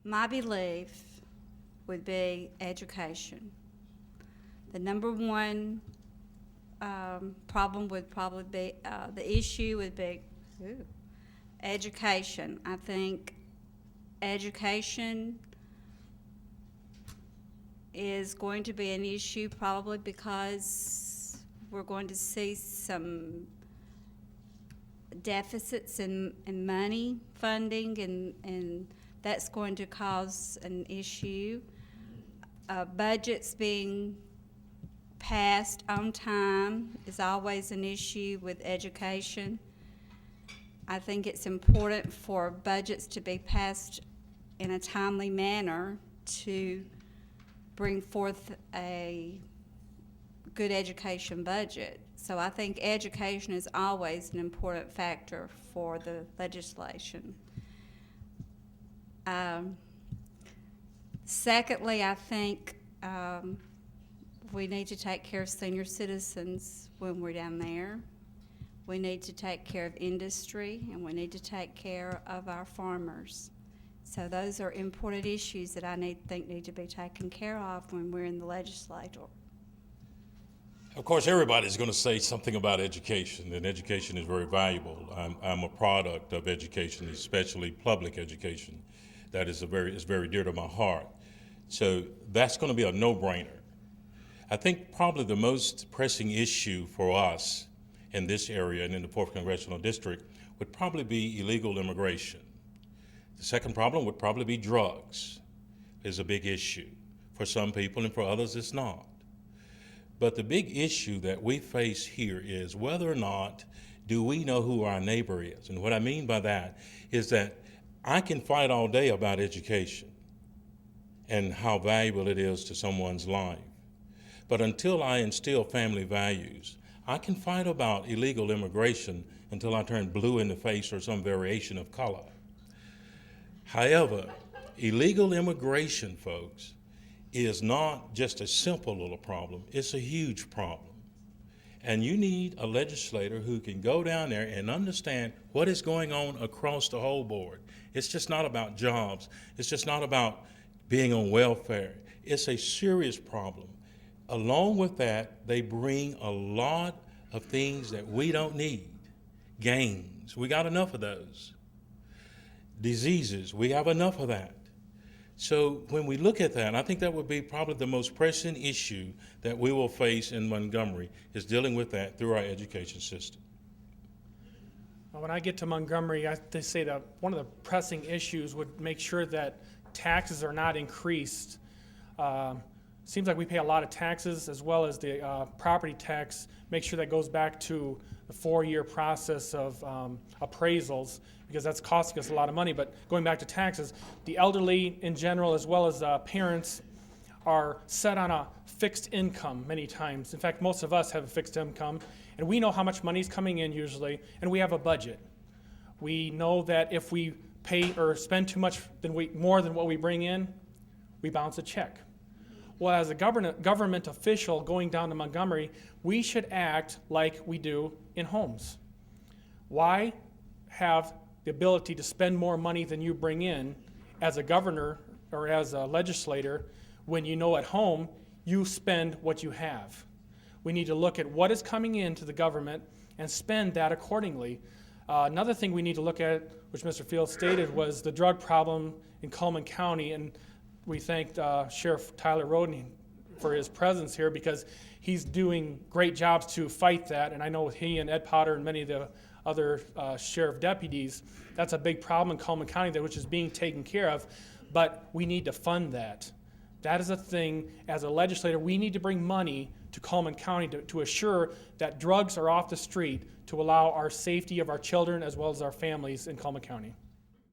My belief would be education. The number one problem would probably be, the issue would be education. I think education is going to be an issue probably because we're going to see some deficits in money funding, and that's going to cause an issue. Budgets being passed on time is always an issue with education. I think it's important for budgets to be passed in a timely manner to bring forth a good education budget. So I think education is always an important factor for the legislation. Secondly, I think we need to take care of senior citizens when we're down there. We need to take care of industry, and we need to take care of our farmers. So those are important issues that I think need to be taken care of when we're in the legislature. Of course, everybody's going to say something about education, and education is very valuable. I'm a product of education, especially public education. That is very dear to my heart. So that's going to be a no-brainer. I think probably the most pressing issue for us in this area and in the 4th Congressional District would probably be illegal immigration. The second problem would probably be drugs. It's a big issue for some people, and for others it's not. But the big issue that we face here is whether or not do we know who our neighbor is. And what I mean by that is that I can fight all day about education and how valuable it is to someone's life. But until I instill family values, I can fight about illegal immigration until I turn blue in the face or some variation of color. However, illegal immigration, folks, is not just a simple little problem, it's a huge problem. And you need a legislator who can go down there and understand what is going on across the whole board. It's just not about jobs. It's just not about being on welfare. It's a serious problem. Along with that, they bring a lot of things that we don't need. Gangs, we got enough of those. Diseases, we have enough of that. So when we look at that, I think that would be probably the most pressing issue that we will face in Montgomery, is dealing with that through our education system. When I get to Montgomery, they say that one of the pressing issues would make sure that taxes are not increased. Seems like we pay a lot of taxes, as well as the property tax. Make sure that goes back to the 4-year process of appraisals, because that's costing us a lot of money. But going back to taxes, the elderly in general, as well as parents, are set on a fixed income many times. In fact, most of us have a fixed income, and we know how much money is coming in usually, and we have a budget. We know that if we pay or spend too much more than what we bring in, we bounce a check. Well, as a government official going down to Montgomery, we should act like we do in homes. Why have the ability to spend more money than you bring in as a governor or as a legislator when you know at home you spend what you have? We need to look at what is coming into the government and spend that accordingly. Another thing we need to look at, which Mr. Fields stated, was the drug problem in Cullman County, and we thanked Sheriff Tyler Roden for his presence here, because he's doing great jobs to fight that, and I know with he and Ed Potter and many of the other sheriff deputies, that's a big problem in Cullman County which is being taken care of, but we need to fund that. That is a thing, as a legislator, we need to bring money to Cullman County to assure that drugs are off the street, to allow our safety of our children as well as our families in Cullman County.